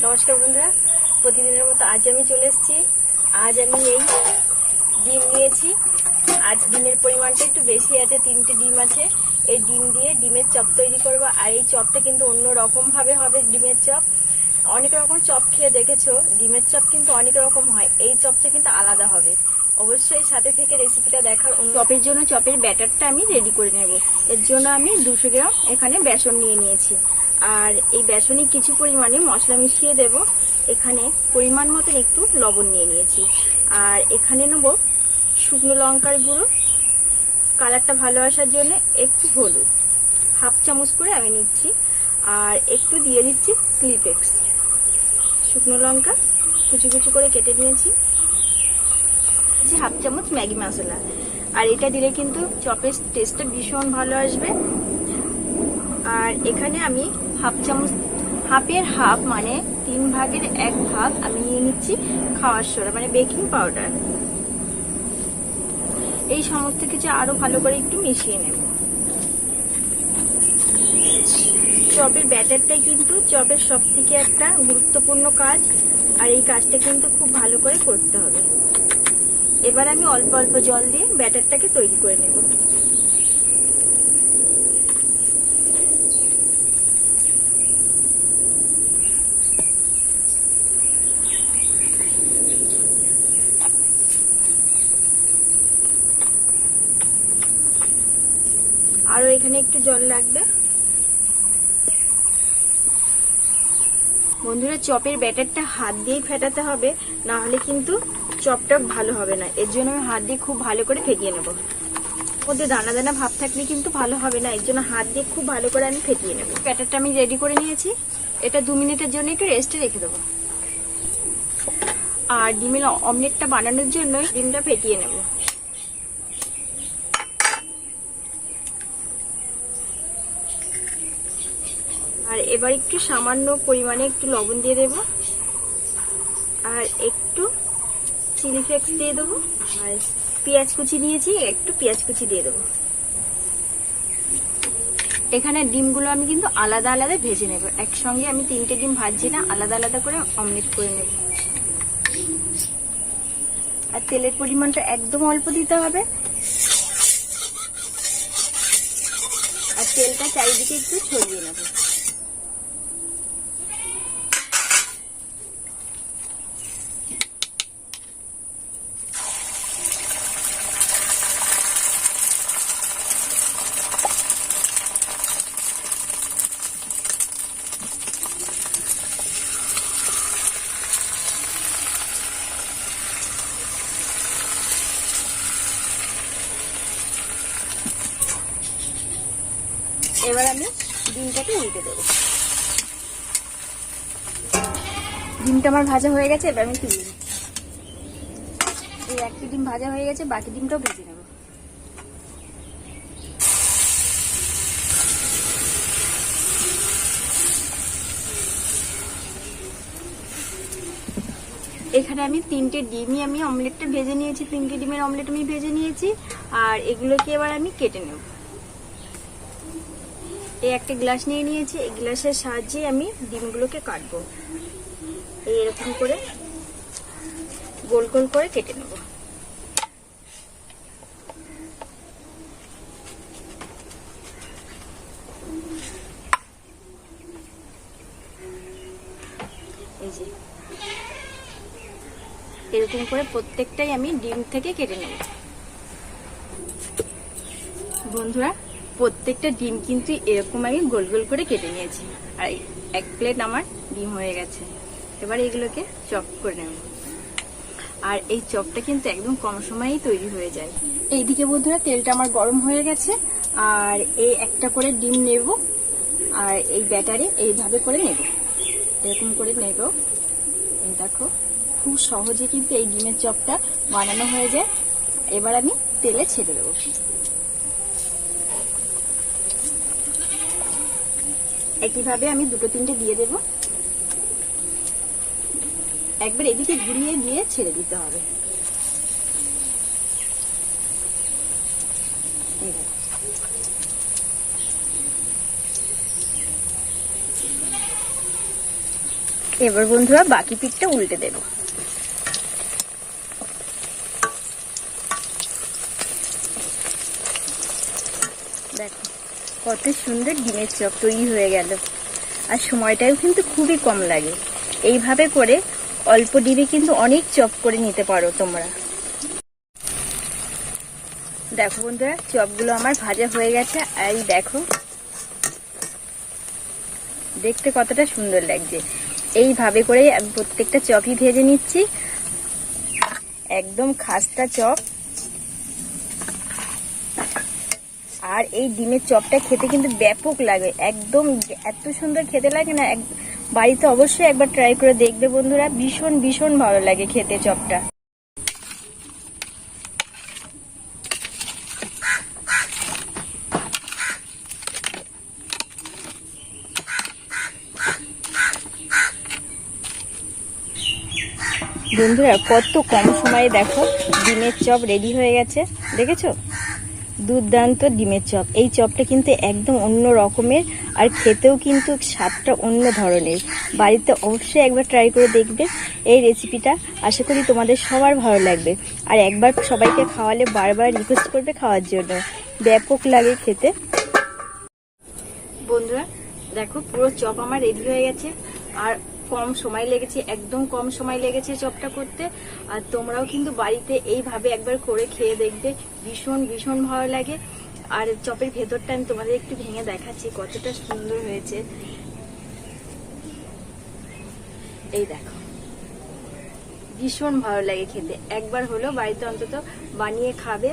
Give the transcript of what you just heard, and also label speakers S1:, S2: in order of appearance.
S1: নমস্কার বন্ধুরা, প্রতিদিনের মতো আজ আমি চলে এসেছি। আজ আমি এই ডিম নিয়েছি। আজ ডিমের পরিমাণটা একটু বেশি আছে, 3টে ডিম আছে। এই ডিম দিয়ে ডিমের চপ তৈরি করবো। আর এই চপটা কিন্তু অন্য রকম ভাবে হবে। ডিমের চপ অনেক রকম চপ খেয়ে দেখেছো, ডিমের চপ কিন্তু অনেক রকম হয়, এই চপটা কিন্তু আলাদা হবে। অবশ্যই সাথে থেকে রেসিপিটা দেখার। চপের জন্য চপের ব্যাটারটা আমি রেডি করে নেব। এর জন্য আমি 200 গ্রাম এখানে বেসন নিয়ে নিয়েছি। আর এই বেসনে কিছু পরিমাণে মশলা মিশিয়ে দেব। এখানে পরিমাণ মতন একটু লবণ নিয়ে নিয়েছি। আর এখানে নেব শুকনো লঙ্কার গুঁড়ো, কালারটা ভালো আসার জন্য একটু হলুদ, 1/2 চামচ করে আমি নিচ্ছি। আর একটু দিয়ে দিচ্ছি ক্লিপেক্স। শুকনো লঙ্কা কুচি কুচি করে কেটে নিয়েছি। 1/2 চামচ ম্যাগি মশলা। আর এটা দিলে কিন্তু চপের টেস্টটা ভীষণ ভালো আসবে। আর এখানে আমি 1/2 চামচ, হাফের হাফ মানে 3 ভাগের 1 ভাগ আমি নিয়ে নিচ্ছি খাওয়ার সোডা মানে বেকিং পাউডার। এই সমস্ত কিছু আরো ভালো করে একটু মিশিয়ে নেব। চপের ব্যাটারটাই কিন্তু চপের সব থেকে একটা গুরুত্বপূর্ণ কাজ। আর এই কাজটা কিন্তু খুব ভালো করে করতে হবে। এবার আমি অল্প অল্প জল দিয়ে ব্যাটারটাকে তৈরি করে নেব। আরো এখানে একটু জল লাগবে। বন্ধুরা, চপের ব্যাটারটা হাত দিয়েই ফেটাতে হবে, না হলে কিন্তু চপটা ভালো হবে না। এর জন্য আমি হাত দিয়ে খুব ভালো করে ফেটিয়ে নেব। মধ্যে দানা দানা ভাব থাকলে কিন্তু ভালো হবে না, এর জন্য হাত দিয়ে খুব ভালো করে আমি ফেটিয়ে নেব। ব্যাটারটা আমি রেডি করে নিয়েছি। এটা 2 মিনিটের জন্য একটু রেস্টে রেখে দেবো। আর ডিমের অমলেটটা বানানোর জন্য ডিমটা ফেটিয়ে নেব। আর এবার একটু সামান্য পরিমাণে একটু লবণ দিয়ে দেব। আর একটু চিলি ফ্লেক্স দিয়ে দেবো। আর পেঁয়াজ কুচি নিয়েছি, একটু পেঁয়াজ কুচি দিয়ে দেবো। এখানে ডিমগুলো আমি কিন্তু আলাদা আলাদা ভেজে নেব। একসঙ্গে আমি 3টে ডিম ভাজছি না, আলাদা আলাদা করে অমলেট করে নেব। আর তেলের পরিমাণটা একদম অল্প দিতে হবে। আর তেলটা চারিদিকে একটু ছড়িয়ে নেব। এবার আমি ডিমটাকে উল্টে দেবো। ডিমটা আমার ভাজা হয়ে গেছে, এবার আমি তুলে নিচ্ছি। এই একটা ডিম ভাজা হয়ে গেছে, বাকি ডিমটাও ভেজে নেব। এখানে আমি 3টে ডিমই আমি অমলেটটা ভেজে নিয়েছি। 3টে ডিমের অমলেট আমি ভেজে নিয়েছি। আর এগুলোকে এবার আমি কেটে নেব। এই একটা গ্লাস নিয়ে নিয়েছি, এই গ্লাসের সাহায্যে আমি ডিমগুলোকে কাটবো। এরকম করে গোল গোল করে কেটে নেব। এই যে এরকম করে প্রত্যেকটাই আমি ডিম থেকে কেটে নেব। বন্ধুরা, প্রত্যেকটা ডিম কিন্তু এরকম আমি গোল গোল করে কেটে নিয়েছি। আর 1 প্লেট আমার ডিম হয়ে গেছে। এবার এগুলোকে চপ করে নেব। আর এই চপটা কিন্তু একদম কম সময়েই তৈরি হয়ে যায়। এইদিকে বন্ধুরা, তেলটা আমার গরম হয়ে গেছে। আর এই একটা করে ডিম নেব। আর এই ব্যাটারে এইভাবে করে নেব, এরকম করে নেব। দেখো, খুব সহজে কিন্তু এই ডিমের চপটা বানানো হয়ে যায়। এবার আমি তেলে ছেড়ে দেবো। একইভাবে আমি 2-3টে দিয়ে দেব। একবার এদিকে ঘুরিয়ে দিয়ে ছেড়ে দিতে হবে। এবার বন্ধুরা বাকি পিঠটা উল্টে দেব। দেখো কত সুন্দর ডিমের চপ তৈরি হয়ে গেল, আর সময়টাও কিন্তু খুবই কম লাগে। এইভাবে করে অল্প ডিমে কিন্তু অনেক চপ করে নিতে পারো তোমরা। দেখো বন্ধুরা চপগুলো আমার ভাজা হয়ে গেছে, আর এই দেখো দেখতে কতটা সুন্দর লাগছে। এইভাবে করে আমি প্রত্যেকটা চপই ভেজে নিচ্ছি, একদম খাস্তা চপ। আর এই ডিমের চপটা খেতে কিন্তু ব্যাপক লাগে, একদম এত সুন্দর খেতে লাগে না। বাড়িতে অবশ্যই একবার ট্রাই করে দেখবে বন্ধুরা, ভীষণ ভীষণ ভালো লাগে খেতে চপটা। বন্ধুরা কত কম সময়ে দেখো ডিমের চপ রেডি হয়ে গেছে, দেখেছো? দুর্দান্ত ডিমের চপ। এই চপটা কিন্তু একদম অন্য রকমের, আর খেতেও কিন্তু স্বাদটা অন্য ধরনের। বাড়িতে অবশ্যই একবার ট্রাই করে দেখবে এই রেসিপিটা, আশা করি তোমাদের সবার ভালো লাগবে। আর একবার সবাইকে খাওয়ালে বারবার রিকোয়েস্ট করবে খাওয়ার জন্য, ব্যাপক লাগে খেতে। বন্ধুরা দেখো পুরো চপ আমার রেডি হয়ে গেছে, আর কম সময় লেগেছে, একদম কম সময় লেগেছে চপটা করতে। আর তোমরাও কিন্তু বাড়িতে এইভাবে একবার করে খেয়ে দেখবে, ভীষণ ভীষণ ভালো লাগে। আর চপের ভেতরটা আমি তোমাদের একটু ভেঙে দেখাচ্ছি কতটা সুন্দর হয়েছে। এই দেখো ভীষণ ভালো লাগে খেতে, একবার হলো বাড়িতে অন্তত বানিয়ে খাবে।